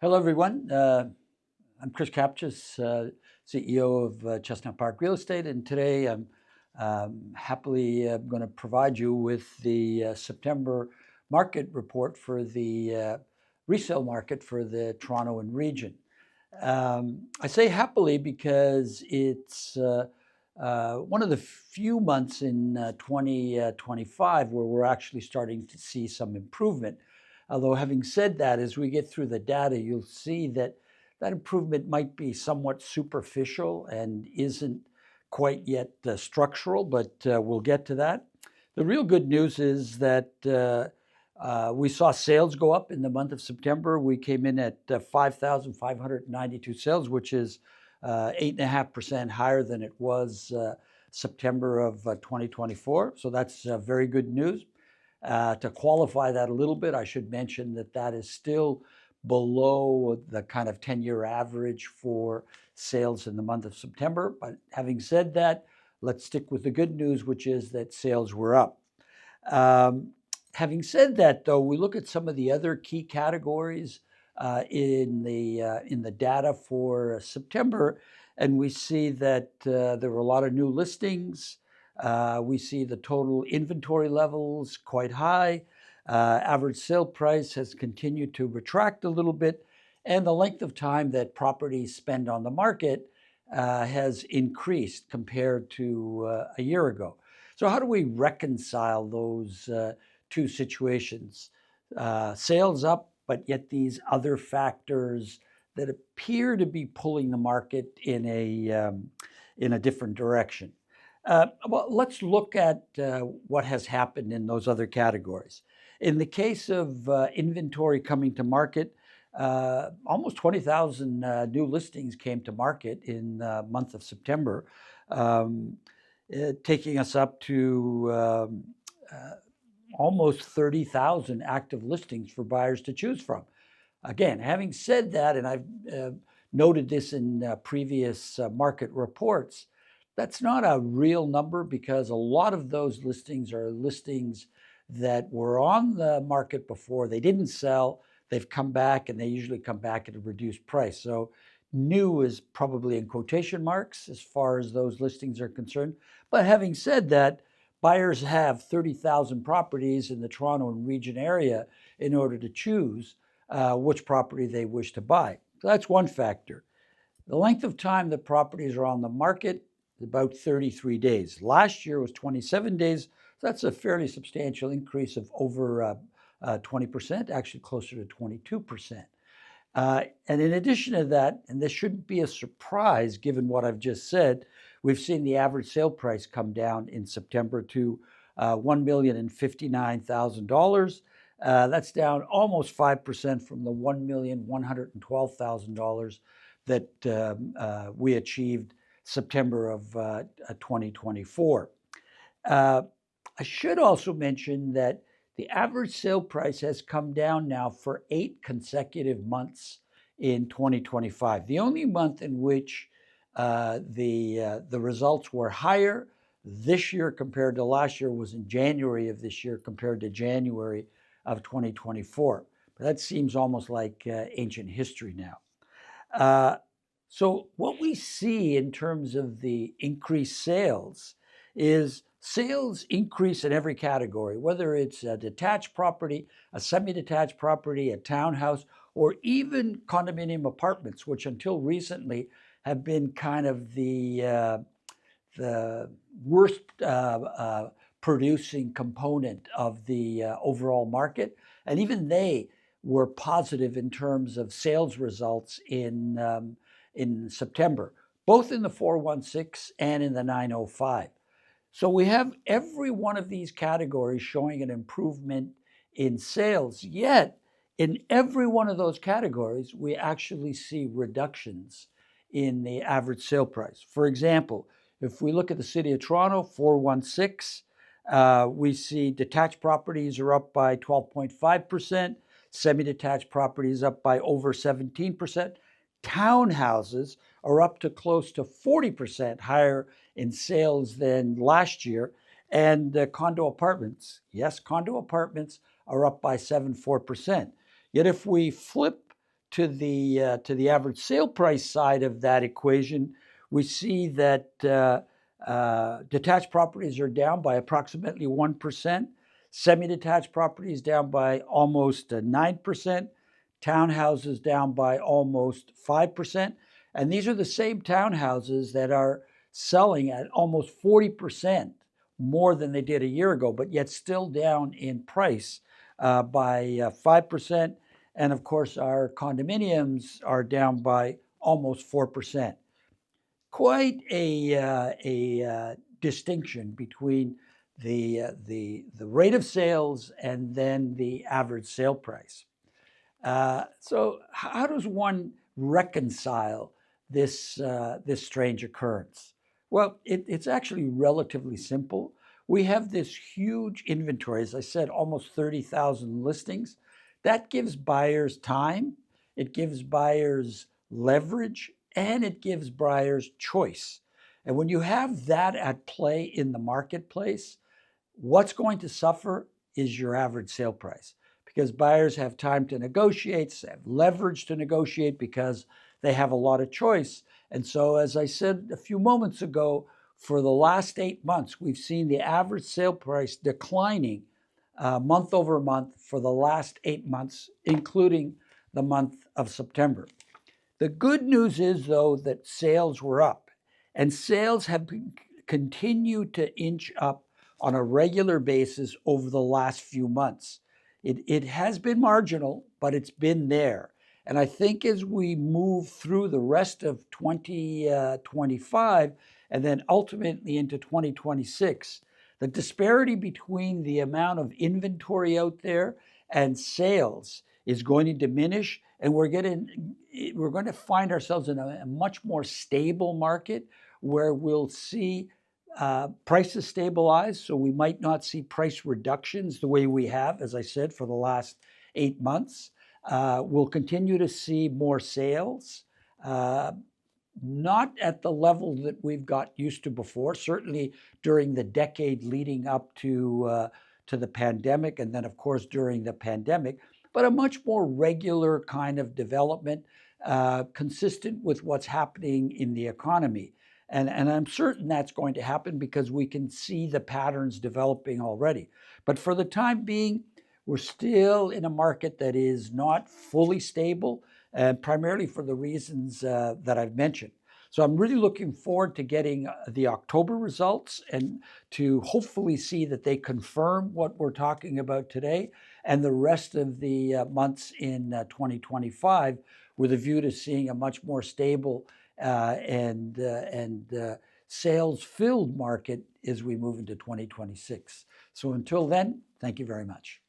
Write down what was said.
Hello, everyone. I'm Chris Kapches, CEO of Chestnut Park Real Estate, and today I'm happily going to provide you with the September market report for the resale market for the Toronto and region. I say happily because it's one of the few months in 2025 where we're actually starting to see some improvement. Although, having said that, as we get through the data, you'll see that that improvement might be somewhat superficial and isn't quite yet structural, but we'll get to that. The real good news is that we saw sales go up in the month of September. We came in at 5,592 sales, which is 8.5% higher than it was September of 2024. So that's very good news. To qualify that a little bit, I should mention that that is still below the kind of 10-year average for sales in the month of September. But having said that, let's stick with the good news, which is that sales were up. Having said that, though, we look at some of the other key categories in the data for September, and we see that there were a lot of new listings. We see the total inventory levels quite high. Average sale price has continued to retract a little bit, and the length of time that properties spend on the market has increased compared to a year ago. So how do we reconcile those two situations? Sales up, but yet these other factors that appear to be pulling the market in a different direction. Well, let's look at what has happened in those other categories. In the case of inventory coming to market, almost 20,000 new listings came to market in the month of September, taking us up to almost 30,000 active listings for buyers to choose from. Again, having said that, and I've noted this in previous market reports, that's not a real number because a lot of those listings are listings that were on the market before. They didn't sell, they've come back, and they usually come back at a reduced price. So new is probably in quotation marks as far as those listings are concerned. But having said that, buyers have 30,000 properties in the Toronto and region area in order to choose which property they wish to buy. So that's one factor. The length of time that properties are on the market is about 33 days. Last year was 27 days. So that's a fairly substantial increase of over 20%, actually closer to 22%. And in addition to that, and this shouldn't be a surprise given what I've just said, we've seen the average sale price come down in September to $1,059,000. That's down almost 5% from the $1,112,000 that we achieved September of 2024. I should also mention that the average sale price has come down now for 8 consecutive months in 2025. The only month in which the results were higher this year compared to last year was in January of this year compared to January of 2024. But that seems almost like ancient history now. So what we see in terms of the increased sales is sales increase in every category, whether it's a detached property, a semi-detached property, a townhouse, or even condominium apartments, which until recently have been kind of the worst producing component of the overall market. And even they were positive in terms of sales results in September, both in the 416 and in the 905. So we have every one of these categories showing an improvement in sales, yet in every one of those categories, we actually see reductions in the average sale price. For example, if we look at the City of Toronto, 416, we see detached properties are up by 12.5%, semi-detached properties up by over 17%. Townhouses are up to close to 40% higher in sales than last year. And condo apartments, yes, condo apartments are up by 7.4%. Yet if we flip to the average sale price side of that equation, we see that detached properties are down by approximately 1%, semi-detached properties down by almost 9%, townhouses down by almost 5%, and these are the same townhouses that are selling at almost 40% more than they did a year ago, but yet still down in price by 5%. And of course, our condominiums are down by almost 4%. Quite a distinction between the rate of sales and then the average sale price. So how does one reconcile this strange occurrence? Well, it's actually relatively simple. We have this huge inventory, as I said, almost 30,000 listings. That gives buyers time, it gives buyers leverage, and it gives buyers choice. And when you have that at play in the marketplace, what's going to suffer is your average sale price, because buyers have time to negotiate, they have leverage to negotiate because they have a lot of choice. And so, as I said a few moments ago, for the last 8 months, we've seen the average sale price declining month over month for the last 8 months, including the month of September. The good news is, though, that sales were up, and sales have continued to inch up on a regular basis over the last few months. It has been marginal, but it's been there. And I think as we move through the rest of 2025 and then ultimately into 2026, the disparity between the amount of inventory out there and sales is going to diminish, and we're going to find ourselves in a much more stable market where we'll see prices stabilize, so we might not see price reductions the way we have, as I said, for the last 8 months. We'll continue to see more sales, not at the level that we've got used to before, certainly during the decade leading up to the pandemic, and then, of course, during the pandemic, but a much more regular kind of development, consistent with what's happening in the economy. And I'm certain that's going to happen because we can see the patterns developing already. But for the time being, we're still in a market that is not fully stable, primarily for the reasons that I've mentioned. So I'm really looking forward to getting the October results and to hopefully see that they confirm what we're talking about today, and the rest of the months in 2025 with a view to seeing a much more stable and sales-filled market as we move into 2026. So until then, thank you very much.